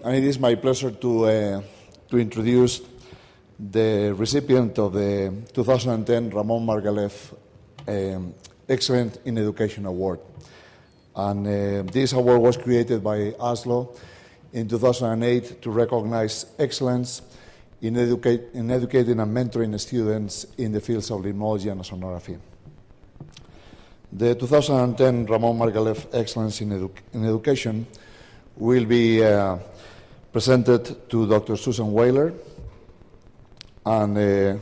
and it is my pleasure to introduce the recipient of the 2010 Ramon Margalef Excellence in Education Award. And this award was created by ASLO in 2008 to recognize excellence in educating and mentoring students in the fields of limnology and oceanography. The 2010 Ramon Margalef Excellence in Education will be presented to Dr. Susan Weiler. And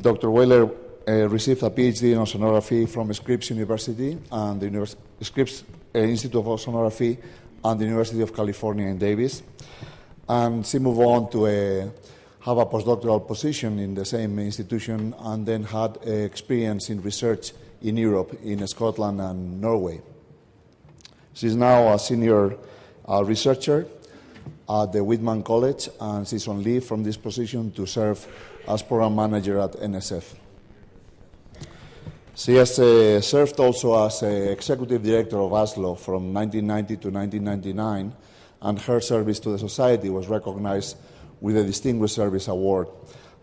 Dr. Weiler received a PhD in oceanography from Scripps University and the Scripps Institute of Oceanography and the University of California in Davis. And she moved on to have a postdoctoral position in the same institution, and then had experience in research in Europe, in Scotland and Norway. She's now a senior researcher at the Whitman College, and she's on leave from this position to serve as program manager at NSF. She has served also as executive director of ASLO from 1990 to 1999, and her service to the society was recognized with a Distinguished Service Award.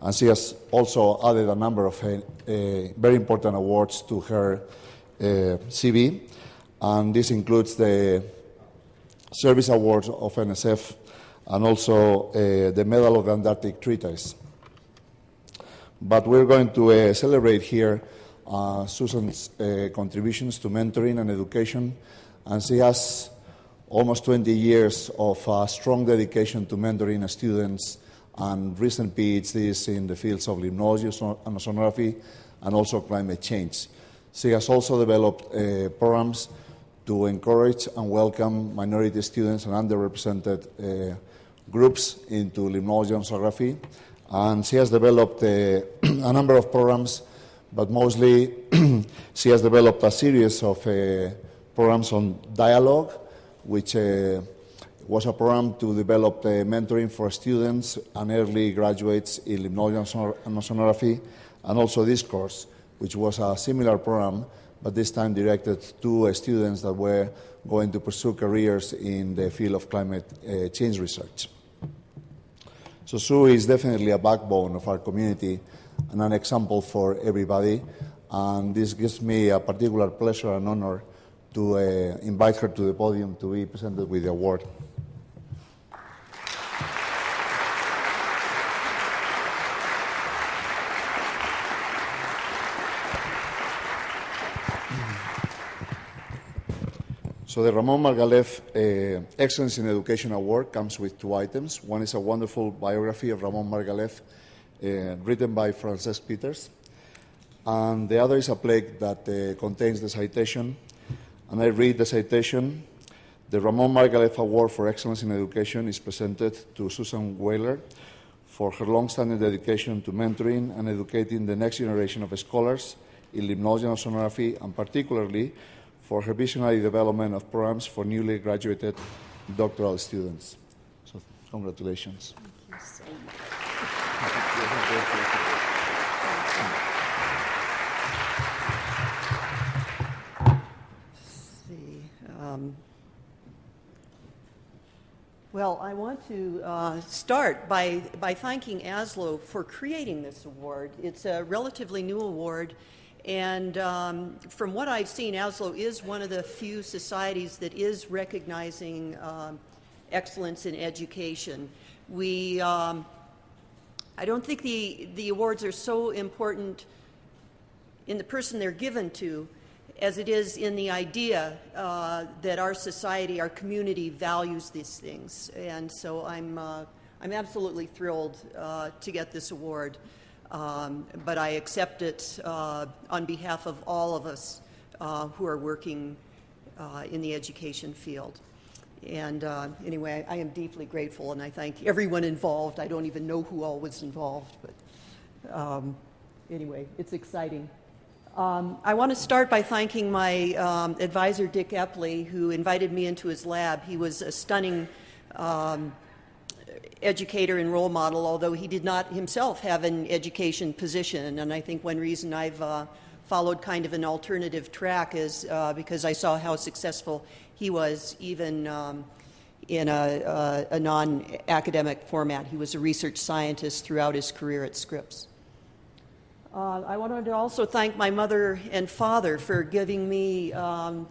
And she has also added a number of very important awards to her CV, and this includes the Service Awards of NSF and also the Medal of the Antarctic Treatise. But we're going to celebrate here Susan's contributions to mentoring and education, and she has almost 20 years of strong dedication to mentoring students and recent PhDs in the fields of limnology and oceanography and also climate change. She has also developed programs to encourage and welcome minority students and underrepresented groups into limnology and oceanography. And she has developed a number of programs, but mostly she has developed a series of programs on dialogue, which was a program to develop mentoring for students and early graduates in limnology and oceanography, and also Discourse, which was a similar program, but this time directed to students that were going to pursue careers in the field of climate change research. So Sue is definitely a backbone of our community and an example for everybody, and this gives me a particular pleasure and honor to invite her to the podium to be presented with the award. So the Ramon Margalef Excellence in Education Award comes with two items. One is a wonderful biography of Ramon Margalef written by Francesc Peters, and the other is a plaque that contains the citation. And I read the citation. The Ramon Margalef Award for Excellence in Education is presented to Susan Weiler for her long-standing dedication to mentoring and educating the next generation of scholars in limnology and oceanography, and particularly for her visionary development of programs for newly graduated doctoral students. So, congratulations. Thank you so much. Well, I want to start by thanking ASLO for creating this award. It's a relatively new award, and from what I've seen, ASLO is one of the few societies that is recognizing excellence in education. I don't think the awards are so important in the person they're given to as it is in the idea that our society, our community values these things. And so I'm absolutely thrilled to get this award. But I accept it on behalf of all of us who are working in the education field. And anyway, I am deeply grateful, and I thank everyone involved. I don't even know who all was involved, but anyway, it's exciting. I want to start by thanking my advisor, Dick Eppley, who invited me into his lab. He was a stunning educator and role model, although he did not himself have an education position. And I think one reason I've followed kind of an alternative track is because I saw how successful he was even in a non-academic format. He was a research scientist throughout his career at Scripps. I wanted to also thank my mother and father for giving me a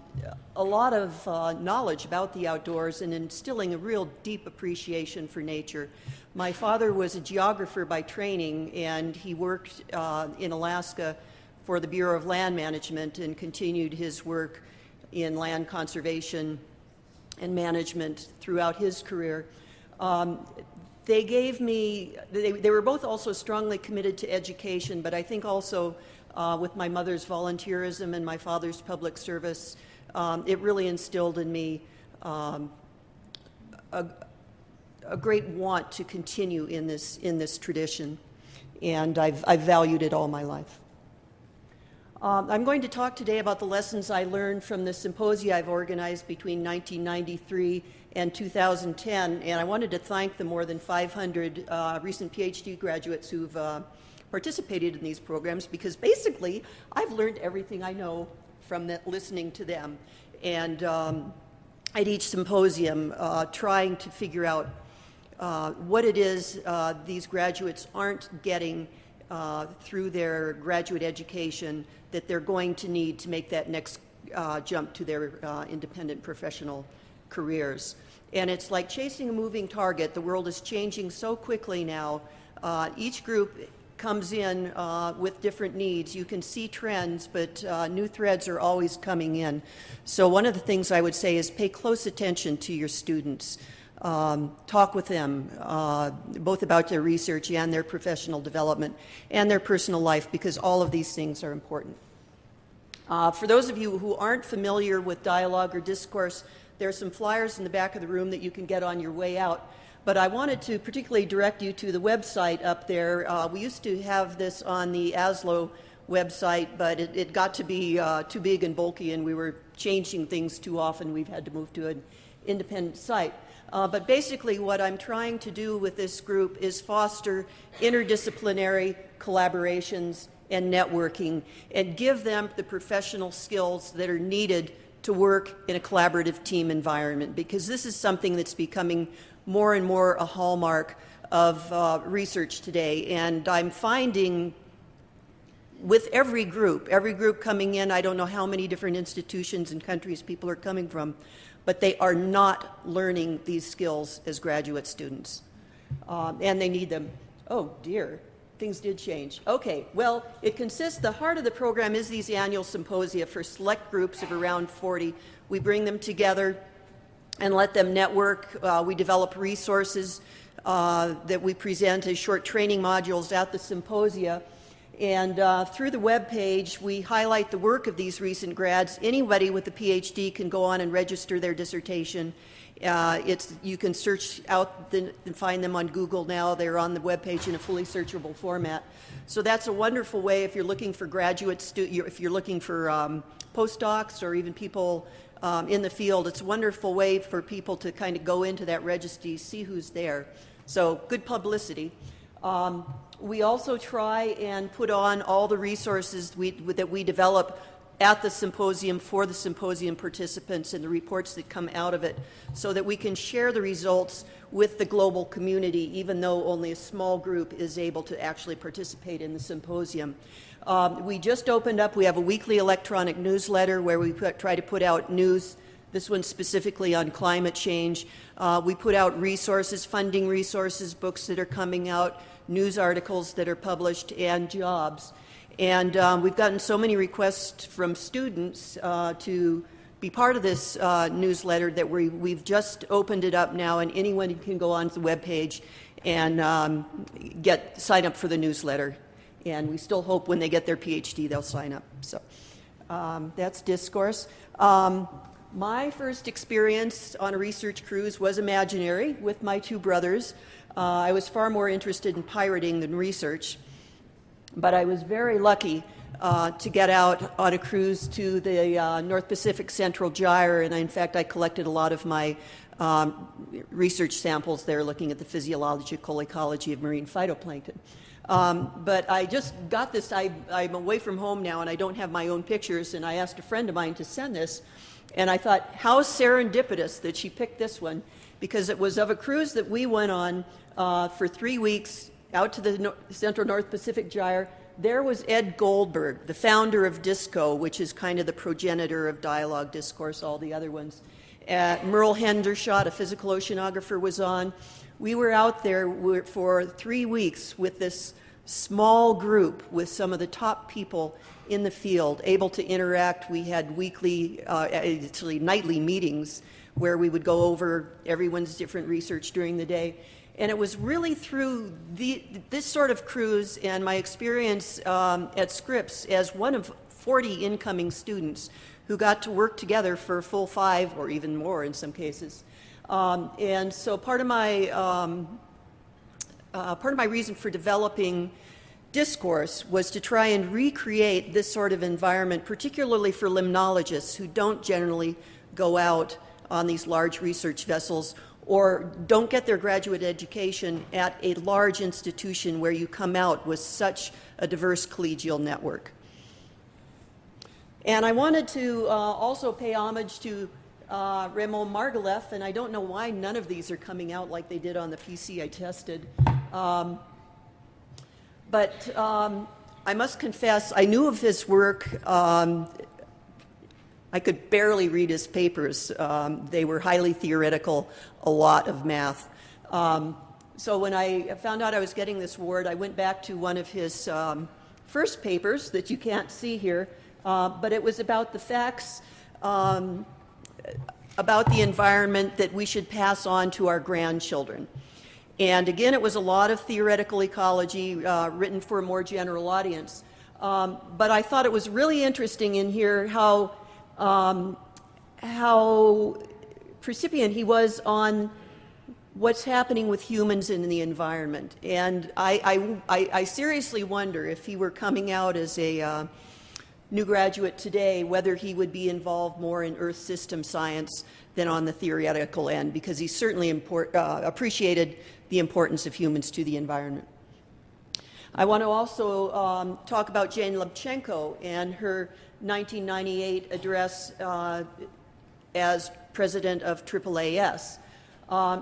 lot of knowledge about the outdoors and instilling a real deep appreciation for nature. My father was a geographer by training, and he worked in Alaska for the Bureau of Land Management and continued his work in land conservation and management throughout his career. They gave me, they were both also strongly committed to education, but I think also with my mother's volunteerism and my father's public service, it really instilled in me a great want to continue in this tradition, and I've valued it all my life. I'm going to talk today about the lessons I learned from the symposia I've organized between 1993 and 2010, and I wanted to thank the more than 500 recent PhD graduates who've participated in these programs, because basically I've learned everything I know from listening to them. And at each symposium, trying to figure out what it is these graduates aren't getting through their graduate education that they're going to need to make that next jump to their independent professional careers. And it's like chasing a moving target. The world is changing so quickly now. Each group comes in with different needs. You can see trends, but new threads are always coming in. So one of the things I would say is pay close attention to your students. Talk with them, both about their research and their professional development and their personal life, because all of these things are important. For those of you who aren't familiar with dialogue or discourse, there are some flyers in the back of the room that you can get on your way out. But I wanted to particularly direct you to the website up there. We used to have this on the ASLO website, but it got to be too big and bulky, and we were changing things too often. We've had to move to an independent site. But basically what I'm trying to do with this group is foster interdisciplinary collaborations and networking, and give them the professional skills that are needed to work in a collaborative team environment, because this is something that's becoming more and more a hallmark of research today. And I'm finding with every group coming in, I don't know how many different institutions and countries people are coming from, but they are not learning these skills as graduate students. And they need them. Oh dear, things did change. Okay, well, the heart of the program is these annual symposia for select groups of around 40. We bring them together and let them network. We develop resources that we present as short training modules at the symposia. And through the web page, we highlight the work of these recent grads. Anybody with a PhD can go on and register their dissertation. You can search out and find them on Google now. They're on the web page in a fully searchable format. So that's a wonderful way if you're looking for if you're looking for postdocs or even people in the field. It's a wonderful way for people to kind of go into that registry, see who's there. So good publicity. We also try and put on all the resources that we develop at the symposium for the symposium participants and the reports that come out of it, so that we can share the results with the global community, even though only a small group is able to actually participate in the symposium. We just opened up, we have a weekly electronic newsletter where we try to put out news, this one specifically on climate change. We put out resources, funding resources, books that are coming out, news articles that are published, and jobs. And we've gotten so many requests from students to be part of this newsletter that we've just opened it up now, and anyone can go onto the webpage and sign up for the newsletter. And we still hope when they get their PhD they'll sign up. So that's discourse. My first experience on a research cruise was imaginary with my two brothers. I was far more interested in pirating than research, but I was very lucky to get out on a cruise to the North Pacific Central Gyre, and in fact I collected a lot of my research samples there looking at the physiological ecology of marine phytoplankton. But I just got this, I'm away from home now and I don't have my own pictures, and I asked a friend of mine to send this, and I thought, how serendipitous that she picked this one, because it was of a cruise that we went on for 3 weeks out to the Central North Pacific Gyre. There was Ed Goldberg, the founder of DISCO, which is kind of the progenitor of dialogue discourse, all the other ones. Merle Hendershott, a physical oceanographer, was on. We were out there for 3 weeks with this small group with some of the top people in the field, able to interact. We had weekly, actually nightly meetings where we would go over everyone's different research during the day. And it was really through this sort of cruise and my experience at Scripps as one of 40 incoming students who got to work together for a full 5 or even more in some cases. And so part of my reason for developing discourse was to try and recreate this sort of environment, particularly for limnologists who don't generally go out on these large research vessels or don't get their graduate education at a large institution where you come out with such a diverse collegial network. And I wanted to also pay homage to Ramon Margalef, and I don't know why none of these are coming out like they did on the PC I tested. But I must confess, I knew of his work. I could barely read his papers. They were highly theoretical, a lot of math. So when I found out I was getting this award, I went back to one of his first papers that you can't see here, but it was about the facts about the environment that we should pass on to our grandchildren. And again, it was a lot of theoretical ecology written for a more general audience. But I thought it was really interesting in here how precipient he was on what's happening with humans in the environment. And I seriously wonder if he were coming out as a new graduate today, whether he would be involved more in Earth system science than on the theoretical end, because he certainly appreciated the importance of humans to the environment. I want to also talk about Jane Lubchenco and her 1998 address as president of AAAS.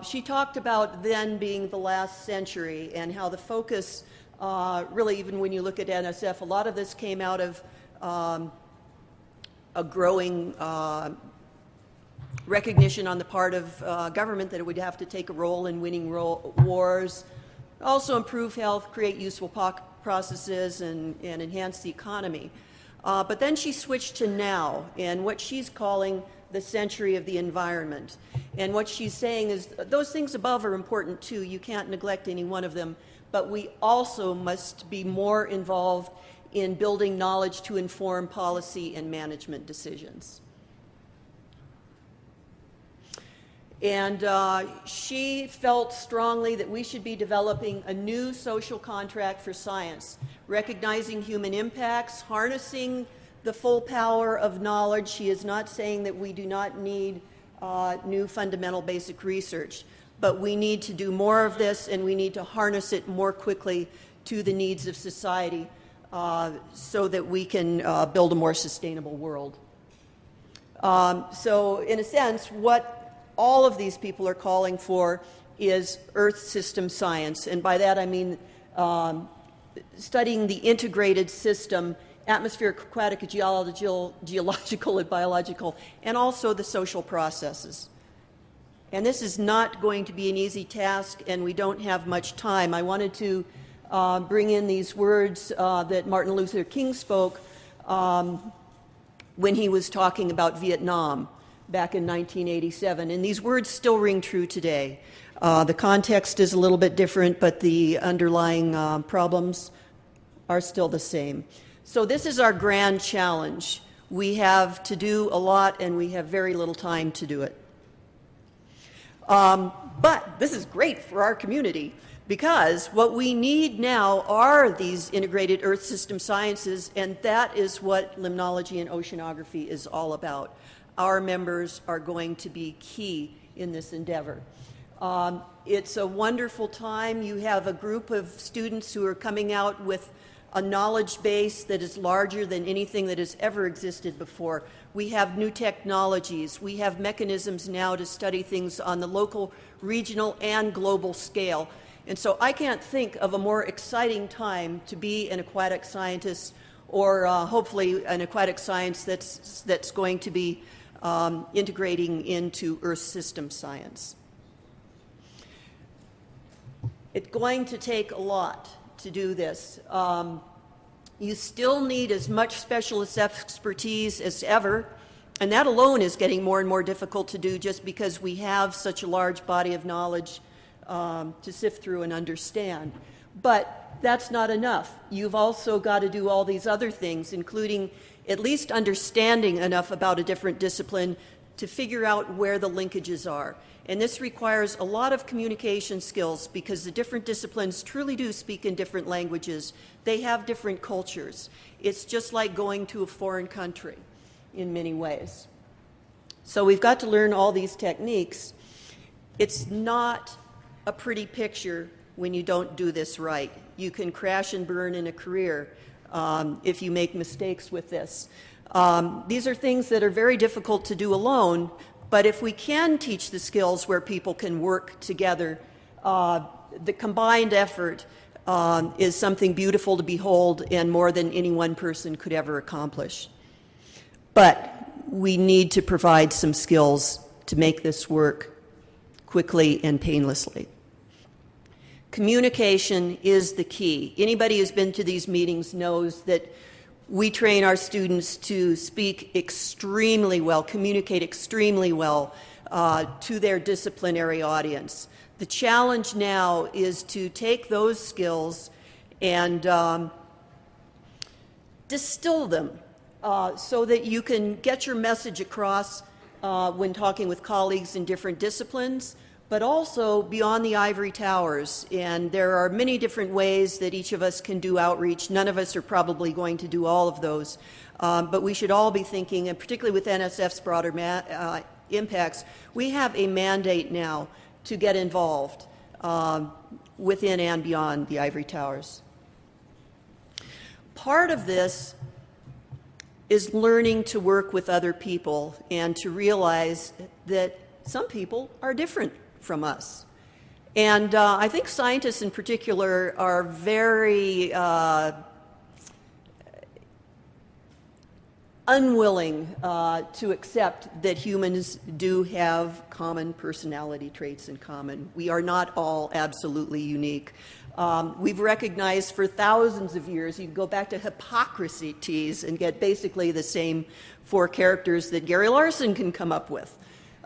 She talked about then being the last century and how the focus, really even when you look at NSF, a lot of this came out of a growing recognition on the part of government that it would have to take a role in winning wars, also improve health, create useful processes, and enhance the economy. But then she switched to now, and what she's calling the century of the environment. And what she's saying is those things above are important too. You can't neglect any one of them. But we also must be more involved in building knowledge to inform policy and management decisions. And she felt strongly that we should be developing a new social contract for science, recognizing human impacts, harnessing the full power of knowledge. She is not saying that we do not need new fundamental basic research, but we need to do more of this, and we need to harness it more quickly to the needs of society so that we can build a more sustainable world. So in a sense, what all of these people are calling for is Earth system science, and by that I mean studying the integrated system, atmospheric, aquatic, geological, and biological, and also the social processes. And this is not going to be an easy task, and we don't have much time. I wanted to bring in these words that Martin Luther King spoke when he was talking about Vietnam back in 1987, and these words still ring true today. The context is a little bit different, but the underlying problems are still the same. So this is our grand challenge. We have to do a lot, and we have very little time to do it. But this is great for our community, because what we need now are these integrated Earth system sciences, and that is what limnology and oceanography is all about. Our members are going to be key in this endeavor. It's a wonderful time. You have a group of students who are coming out with a knowledge base that is larger than anything that has ever existed before. We have new technologies. We have mechanisms now to study things on the local regional, and global scale. And so I can't think of a more exciting time to be an aquatic scientist, or hopefully an aquatic science that's going to be integrating into Earth system science. It's going to take a lot to do this. You still need as much specialist expertise as ever, and that alone is getting more and more difficult to do just because we have such a large body of knowledge to sift through and understand. But that's not enough. You've also got to do all these other things, including at least understanding enough about a different discipline to figure out where the linkages are. And this requires a lot of communication skills because the different disciplines truly do speak in different languages. They have different cultures. It's just like going to a foreign country in many ways. So we've got to learn all these techniques. It's not a pretty picture when you don't do this right. You can crash and burn in a career if you make mistakes with this. These are things that are very difficult to do alone, but if we can teach the skills where people can work together, the combined effort is something beautiful to behold and more than any one person could ever accomplish. But we need to provide some skills to make this work quickly and painlessly. Communication is the key. Anybody who's been to these meetings knows that we train our students to speak extremely well, communicate extremely well to their disciplinary audience. The challenge now is to take those skills and distill them so that you can get your message across when talking with colleagues in different disciplines, but also beyond the ivory towers. And there are many different ways that each of us can do outreach. None of us are probably going to do all of those. But we should all be thinking, and particularly with NSF's broader impacts, we have a mandate now to get involved within and beyond the ivory towers. Part of this is learning to work with other people and to realize that some people are different from us. And I think scientists in particular are very unwilling to accept that humans do have common personality traits in common. We are not all absolutely unique. We've recognized for thousands of years, you can go back to Hippocrates and get basically the same 4 characters that Gary Larson can come up with.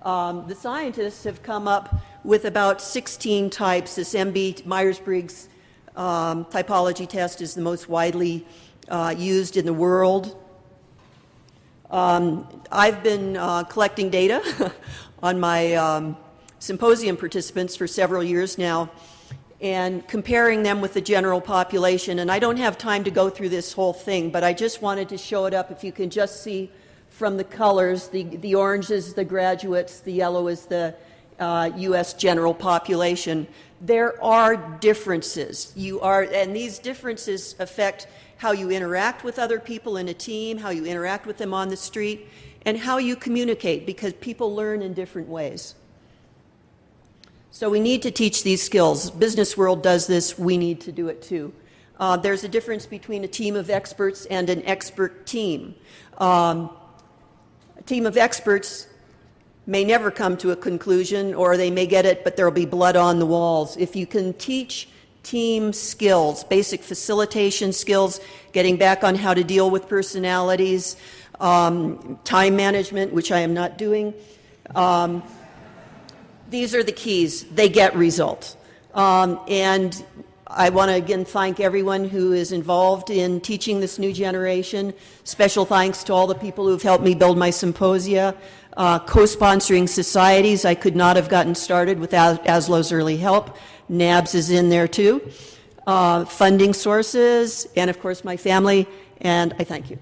The scientists have come up with about 16 types. This MB Myers-Briggs typology test is the most widely used in the world. I've been collecting data on my symposium participants for several years now and comparing them with the general population. And I don't have time to go through this whole thing, but I just wanted to show it up. If you can just see from the colors, the orange is the graduates, the yellow is the U.S. general population. There are differences. And these differences affect how you interact with other people in a team, how you interact with them on the street, and how you communicate, because people learn in different ways. So we need to teach these skills. Business world does this. We need to do it too. There's a difference between a team of experts and an expert team. A team of experts may never come to a conclusion, or they may get it, but there will be blood on the walls. If you can teach team skills, basic facilitation skills, getting back on how to deal with personalities, time management, which I am not doing, these are the keys. They get results. And I want to again thank everyone who is involved in teaching this new generation. Special thanks to all the people who have helped me build my symposia. Co-sponsoring societies. I could not have gotten started without ASLO's early help. NABS is in there too. Funding sources, and of course my family, and I thank you.